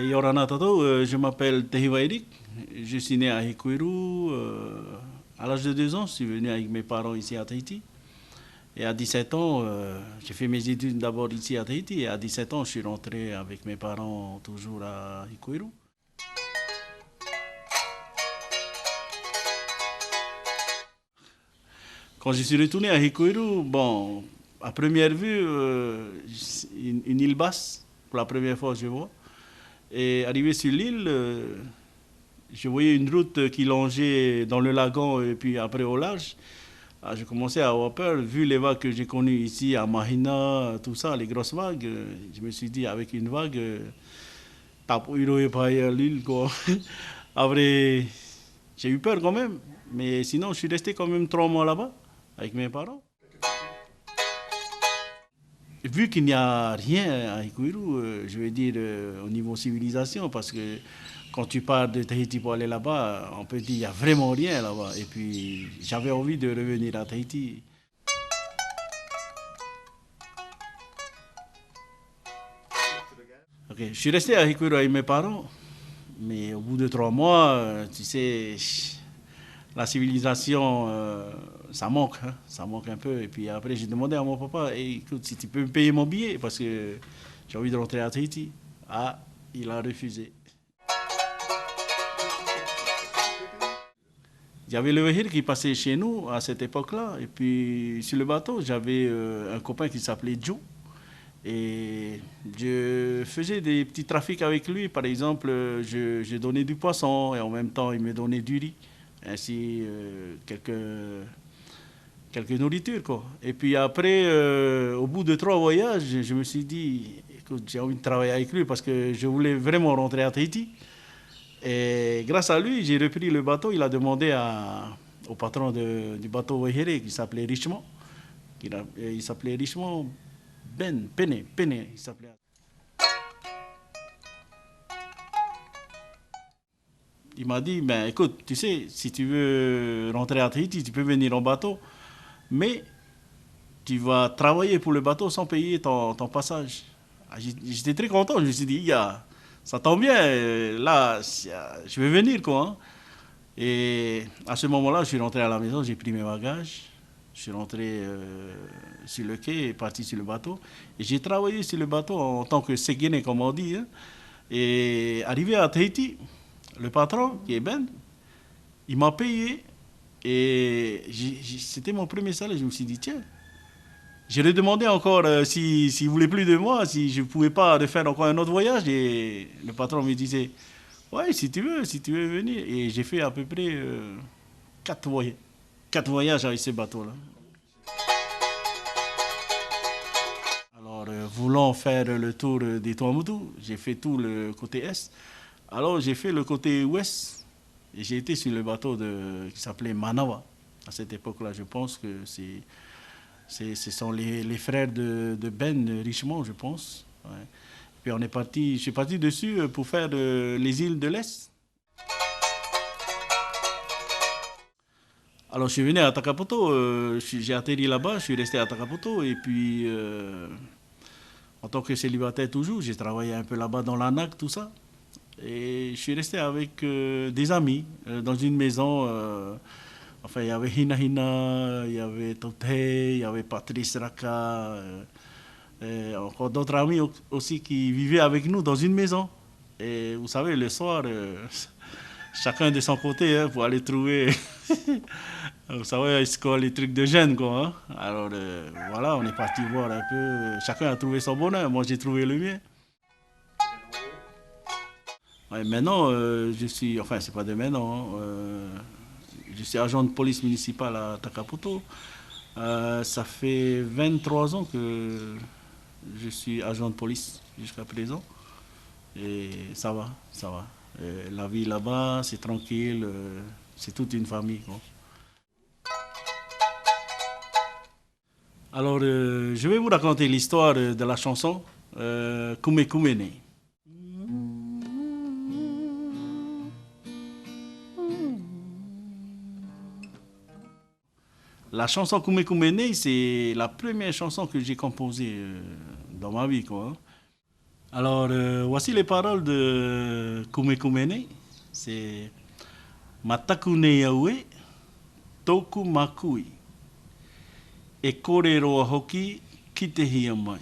Yorana Tato, je m'appelle Tehiwa Eric, je suis né à Hikuiru. À l'âge de 2 ans, je suis venu avec mes parents ici à Tahiti. Et à 17 ans, j'ai fait mes études d'abord ici à Tahiti. Et à 17 ans, je suis rentré avec mes parents toujours à Hikuiru. Quand je suis retourné à Hikuiru, bon, à première vue, une île basse, pour la première fois je vois. Et arrivé sur l'île, je voyais une route qui longeait dans le lagon et puis après au large. Ah, j'ai commencé à avoir peur, vu les vagues que j'ai connues ici à Mahina, tout ça, les grosses vagues. Je me suis dit, avec une vague, tape et pas l'île, quoi. Après, j'ai eu peur quand même, mais sinon, je suis resté quand même 3 mois là-bas avec mes parents. Vu qu'il n'y a rien à Hikuiru, je veux dire au niveau civilisation, parce que quand tu pars de Tahiti pour aller là-bas, on peut dire qu'il n'y a vraiment rien là-bas. Et puis j'avais envie de revenir à Tahiti. Ok, je suis resté à Hikuiru avec mes parents, mais au bout de 3 mois, tu sais, la civilisation, ça manque, hein, ça manque un peu. Et puis après, j'ai demandé à mon papa, hey, écoute, si tu peux me payer mon billet, parce que j'ai envie de rentrer à Tahiti. Ah, il a refusé. Il y avait le Wahir qui passait chez nous à cette époque-là. Et puis sur le bateau, j'avais un copain qui s'appelait Joe. Et je faisais des petits trafics avec lui. Par exemple, je donnais du poisson et en même temps, il me donnait du riz. Ainsi, quelques nourritures, quoi. Et puis après, au bout de 3 voyages, je me suis dit, écoute, j'ai envie de travailler avec lui parce que je voulais vraiment rentrer à Tahiti. Et grâce à lui, j'ai repris le bateau. Il a demandé au patron du bateau Wehere, qui s'appelait Richemont. Il s'appelait Richemont Pene, il s'appelait. Il m'a dit, ben écoute, tu sais, si tu veux rentrer à Tahiti, tu peux venir en bateau, mais tu vas travailler pour le bateau sans payer ton passage. Ah, j'étais très content, je me suis dit, ça tombe bien, là, je vais venir, quoi, hein. Et à ce moment-là, je suis rentré à la maison, j'ai pris mes bagages, je suis rentré sur le quai et parti sur le bateau. Et j'ai travaillé sur le bateau en tant que séguéné, comme on dit, hein. Et arrivé à Tahiti, le patron, qui est Ben, il m'a payé. Et c'était mon premier salaire. Je me suis dit, tiens, j'ai redemandé encore s'il ne voulait plus de moi, si je ne pouvais pas refaire encore un autre voyage. Et le patron me disait, ouais, si tu veux venir. Et j'ai fait à peu près 4 voyages avec ce bateau-là. Alors, voulant faire le tour des Tuamotu, j'ai fait tout le côté est. Alors, j'ai fait le côté ouest. Et j'ai été sur le bateau qui s'appelait Manawa. À cette époque-là, je pense que ce sont les frères de Ben Richemont, je pense. Ouais. Puis je suis parti dessus pour faire les îles de l'Est. Alors je suis venu à Takapoto, j'ai atterri là-bas, je suis resté à Takapoto et puis en tant que célibataire toujours, j'ai travaillé un peu là-bas dans l'ANAC, tout ça. Et je suis resté avec des amis dans une maison. Enfin, il y avait Hina Hina, il y avait Tote, il y avait Patrice Raka, et encore d'autres amis aussi qui vivaient avec nous dans une maison. Et vous savez, le soir, chacun de son côté hein, pour aller trouver, vous savez, les trucs de jeunes, quoi. Hein. Alors voilà, on est parti voir un peu. Chacun a trouvé son bonheur, moi j'ai trouvé le mien. Ouais, maintenant, enfin, c'est pas de maintenant, hein, je suis agent de police municipale à Takapoto. Ça fait 23 ans que je suis agent de police jusqu'à présent. Et ça va, ça va. La vie là-bas, c'est tranquille, c'est toute une famille, quoi. Alors, je vais vous raconter l'histoire de la chanson Kume Kumene. La chanson Kume Kumene, c'est la première chanson que j'ai composée dans ma vie, quoi. Alors, voici les paroles de Kume Kumene. C'est Matakune Yaue, Toku Makui, E Korero Hoki, Kite Hia Mai.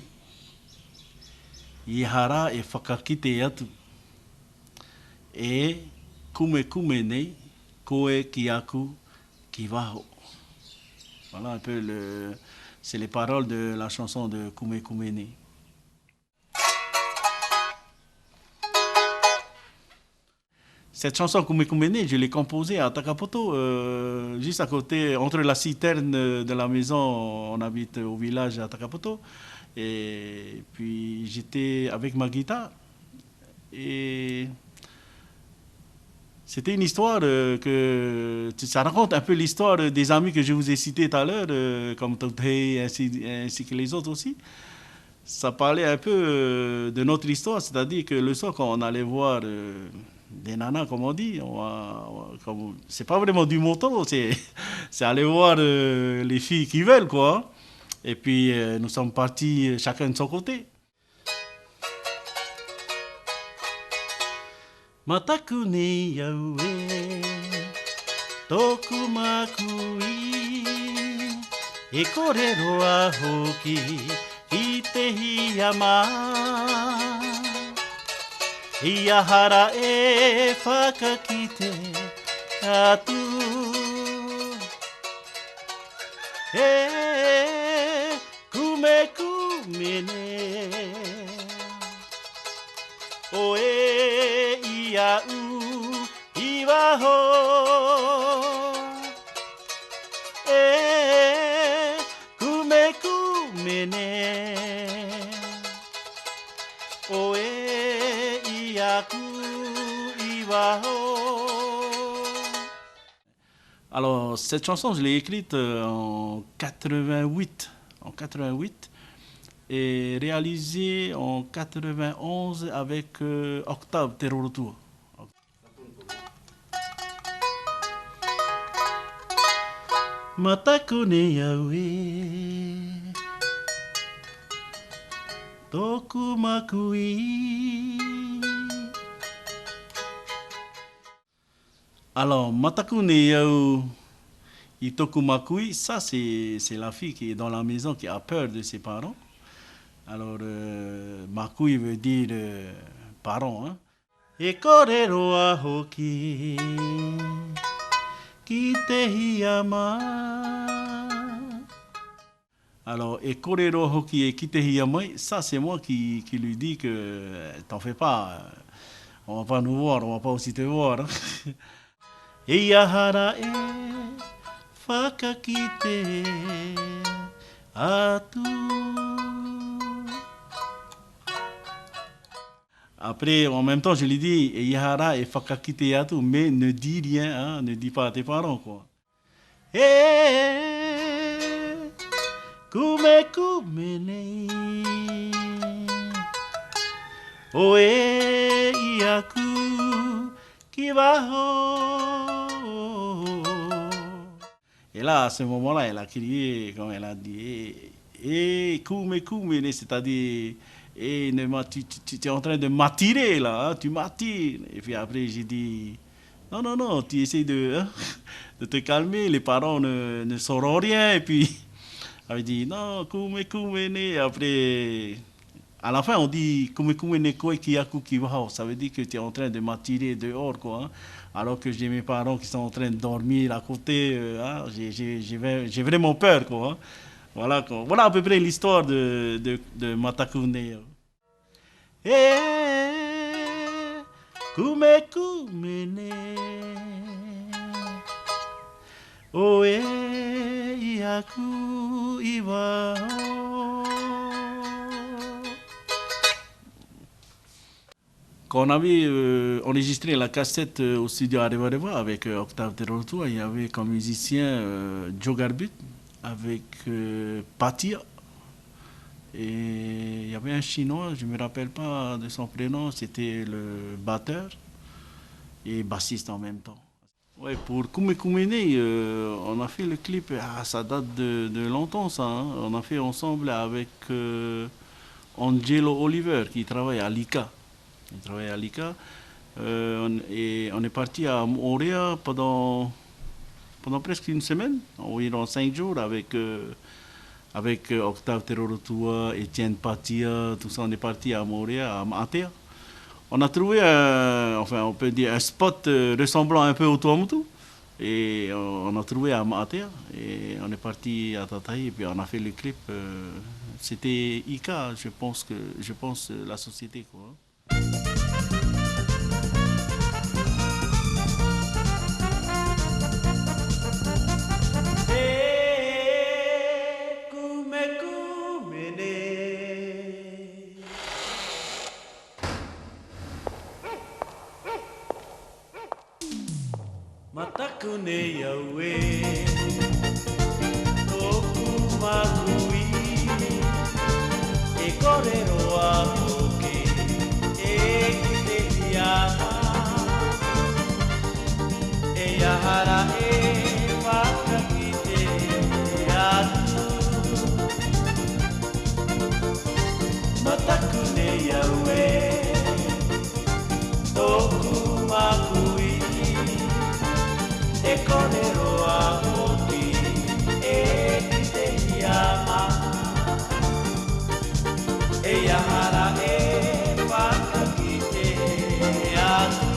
Ihara e whakakite atu. E Kume Kumene, Koe Ki Aku, Ki Waho. Voilà un peu c'est les paroles de la chanson de Kume Kumene. Cette chanson Kume Kumene, je l'ai composée à Takapoto, juste à côté, entre la citerne de la maison, on habite au village à Takapoto, et puis j'étais avec ma guitare, et c'était une histoire ça raconte un peu l'histoire des amis que je vous ai cités tout à l'heure, comme Totei ainsi que les autres aussi. Ça parlait un peu de notre histoire, c'est-à-dire que le soir, quand on allait voir des nanas, comme on dit, c'est pas vraiment du moto, c'est aller voir les filles qui veulent, quoi. Et puis, nous sommes partis chacun de son côté. Mataku ne yaue, toku makui, e korero a hoki, kite hiyama. Iahara e whakakite atu. E kume kumene, o e iau iwaho. E kume kumene, o e iaku iwaho. Alors, cette chanson, je l'ai écrite en 88. En 88. Et réalisée en 91 avec Octave Terorotua. Matako ne yaue, toku makui. Alors, Mataku ne yau itoku makui, ça c'est la fille qui est dans la maison qui a peur de ses parents. Alors, makui veut dire parent. Hein? E korero a hoki, kite hiyama. Alors, e korero hoki e kite hiyama, ça c'est moi qui lui dis que t'en fais pas, on va pas nous voir, on va pas aussi te voir. Hein? Iahara e whakakite atu. Après, en même temps, je lui dis Iahara e whakakite atu, mais ne dis rien, hein, ne dis pas à tes parents, quoi. Kume kumene, o e iaku ki waho. Et là, à ce moment-là, elle a crié, comme elle a dit, kume kumene, c'est-à-dire, tu es en train de m'attirer là, hein, tu m'attires. Et puis après, j'ai dit, non, non, non, tu essaies de te calmer, les parents ne sauront rien. Et puis, elle dit, non, kume kumene. Et après, à la fin, on dit, kume kumene koe kiyaku kiwao. Ça veut dire que tu es en train de m'attirer dehors, quoi. Hein. Alors que j'ai mes parents qui sont en train de dormir à côté, hein, j'ai vraiment peur, quoi. Hein. Voilà, quoi. Voilà à peu près l'histoire de Matakune. Kume kumene, o iaku iwao. Quand on avait enregistré la cassette au studio Areva Reva avec Octave Terorotua, il y avait comme musicien Joe Garbut avec Patia. Et il y avait un Chinois, je ne me rappelle pas de son prénom, c'était le batteur et bassiste en même temps. Ouais, pour Kume Kumene, on a fait le clip, ça date de longtemps ça, hein. On a fait ensemble avec Angelo Oliver qui travaille à l'ICA. Il travaille à l'ICA. Et on est parti à Montréal pendant presque une semaine, environ 5 jours, avec Octave Terorotua, Étienne Patia, tout ça. On est parti à Montréal, à Matea. On a trouvé, enfin, on peut dire un spot ressemblant un peu au Tuamotu. Et on a trouvé à Matea. Et on est parti à Tataï. Et puis on a fait le clip. C'était Ika, je pense la société, quoi. Matakune yawe Toku makui Ekorero wa oke Ekite yama Eyahara e wakakite yatu Matakune yawe Toku makui Ekorero wa oki Ekite yama Eyahara e wakakite yatu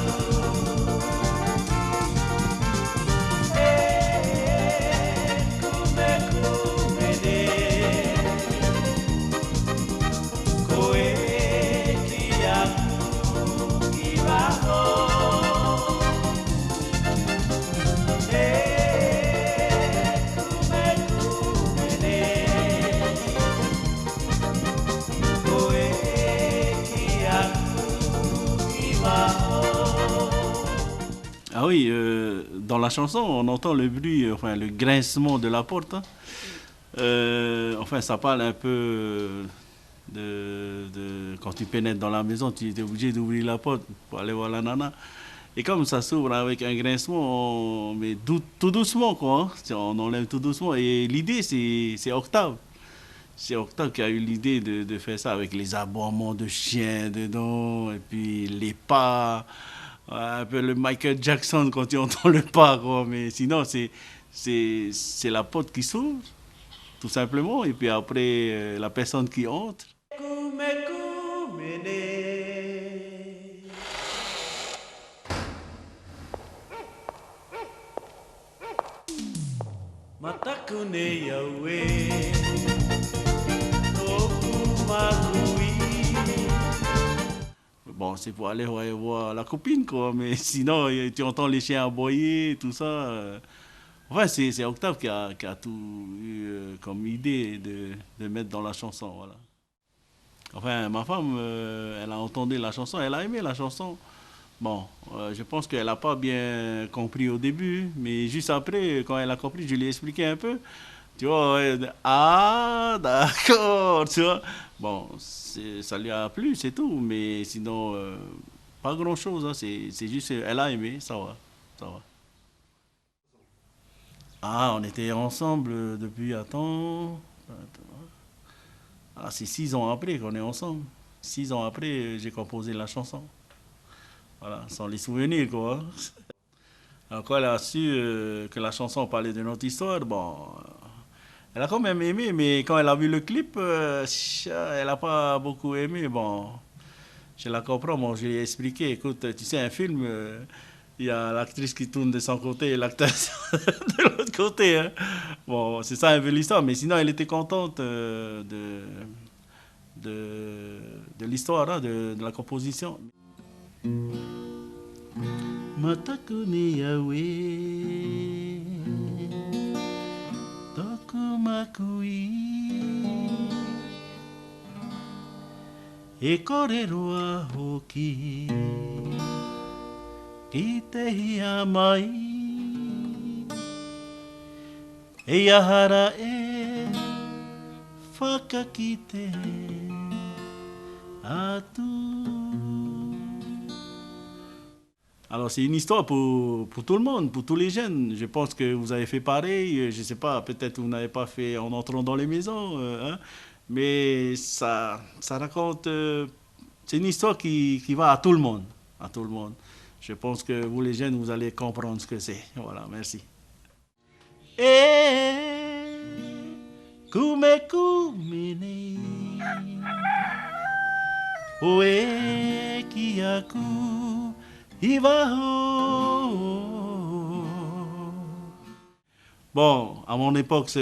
Ah oui, dans la chanson, on entend le bruit, enfin le grincement de la porte, hein. Enfin, ça parle un peu quand tu pénètres dans la maison, tu es obligé d'ouvrir la porte pour aller voir la nana. Et comme ça s'ouvre avec un grincement, mais tout doucement, quoi, hein. On enlève tout doucement. Et l'idée, c'est Octave. C'est Octave qui a eu l'idée de faire ça avec les aboiements de chiens dedans, et puis les pas. Ouais, un peu le Michael Jackson quand tu entends le pas, quoi. Mais sinon, c'est la porte qui s'ouvre, tout simplement. Et puis après, la personne qui entre. Matakune yawe Tokumakui. Bon, c'est pour aller voir la copine, quoi. Mais sinon, tu entends les chiens aboyer, tout ça. Enfin, c'est Octave qui a tout eu comme idée de mettre dans la chanson, voilà. Enfin, ma femme, elle a entendu la chanson, elle a aimé la chanson. Bon, je pense qu'elle n'a pas bien compris au début, mais juste après, quand elle a compris, je lui ai expliqué un peu. Tu vois, ouais, ah, d'accord, tu vois. Bon, ça lui a plu, c'est tout, mais sinon, pas grand-chose, hein. C'est juste, elle a aimé, ça va, ça va. Ah, on était ensemble depuis, ah, c'est 6 ans après qu'on est ensemble. 6 ans après, j'ai composé la chanson. Voilà, sans les souvenirs, quoi, hein. Alors, quand elle a su que la chanson parlait de notre histoire, bon, elle a quand même aimé, mais quand elle a vu le clip, elle n'a pas beaucoup aimé. Bon, je la comprends, bon, je lui ai expliqué, écoute, tu sais, un film, il y a l'actrice qui tourne de son côté et l'acteur de l'autre côté, hein. Bon, c'est ça un peu l'histoire, mais sinon, elle était contente de l'histoire, hein, de la composition. Matakune yawe Tokumakui Ekorero wa hoki Kite mai Eyahara e Fakakite Atu. Alors c'est une histoire pour tout le monde, pour tous les jeunes. Je pense que vous avez fait pareil. Je ne sais pas, peut-être vous n'avez pas fait en entrant dans les maisons, hein, mais ça raconte. C'est une histoire qui va à tout le monde, à tout le monde. Je pense que vous les jeunes, vous allez comprendre ce que c'est. Voilà, merci. Eh, kume kumene, oe kiaku. Bon, à mon époque,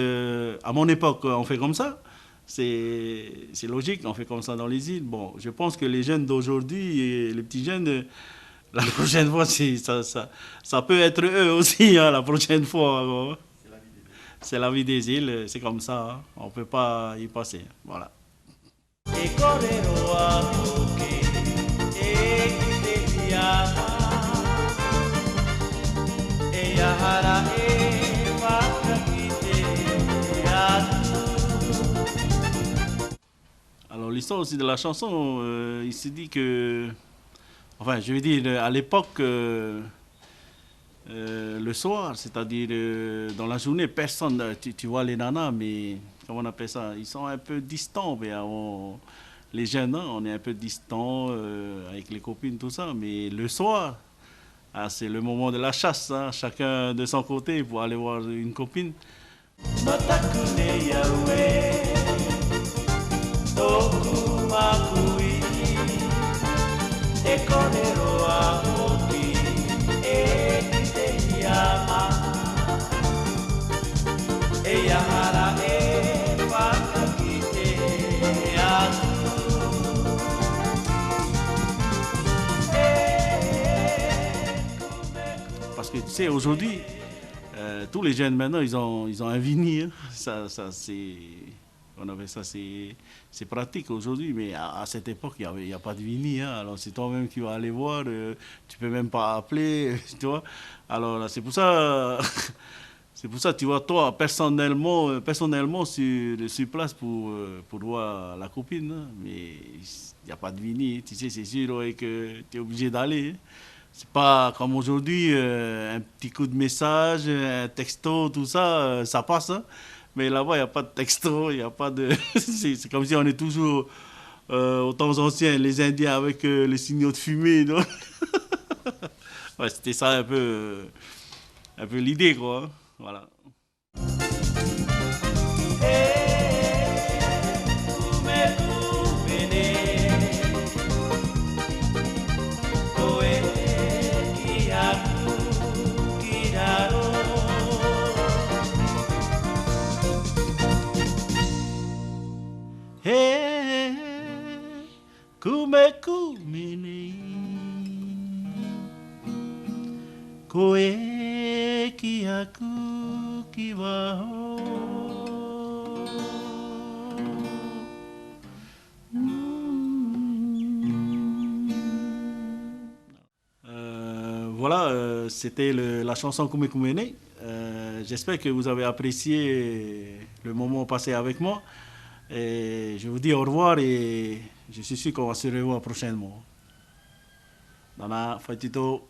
on fait comme ça. C'est logique, on fait comme ça dans les îles. Bon, je pense que les jeunes d'aujourd'hui et les petits jeunes, la prochaine fois, ça peut être eux aussi, hein, la prochaine fois. Bon. C'est la vie des îles, c'est comme ça, hein. On ne peut pas y passer. Voilà. Alors l'histoire aussi de la chanson, il se dit que, enfin je veux dire, à l'époque, le soir, c'est-à-dire dans la journée, personne, tu vois les nanas, mais comment on appelle ça, ils sont un peu distants, mais les jeunes, hein, on est un peu distants avec les copines, tout ça, mais le soir, ah, c'est le moment de la chasse, hein, chacun de son côté pour aller voir une copine. Parce que tu sais, aujourd'hui, tous les jeunes maintenant, ils ont un vinyle. Ça c'est, on avait ça, c'est pratique aujourd'hui, mais à cette époque, il y a pas de vinyle, hein. Alors c'est toi-même qui vas aller voir, tu peux même pas appeler, tu vois. Alors c'est pour ça, c'est pour ça, tu vois, toi, personnellement sur place pour voir la copine, hein. Mais il n'y a pas de vinyle, tu sais, c'est sûr ouais, que tu es obligé d'aller, hein. C'est pas comme aujourd'hui, un petit coup de message, un texto, tout ça, ça passe, hein. Mais là-bas, il n'y a pas de texto, il n'y a pas de. C'est comme si on est toujours aux temps anciens, les Indiens avec les signaux de fumée. Non. Ouais, c'était ça un peu l'idée, quoi, hein. Voilà. Hey, kume kumene, koe kiaku kiwaho. Voilà, c'était la chanson Kume Kumene. J'espère que vous avez apprécié le moment passé avec moi. Et je vous dis au revoir et je suis sûr qu'on va se revoir prochainement. Nana, Fatito.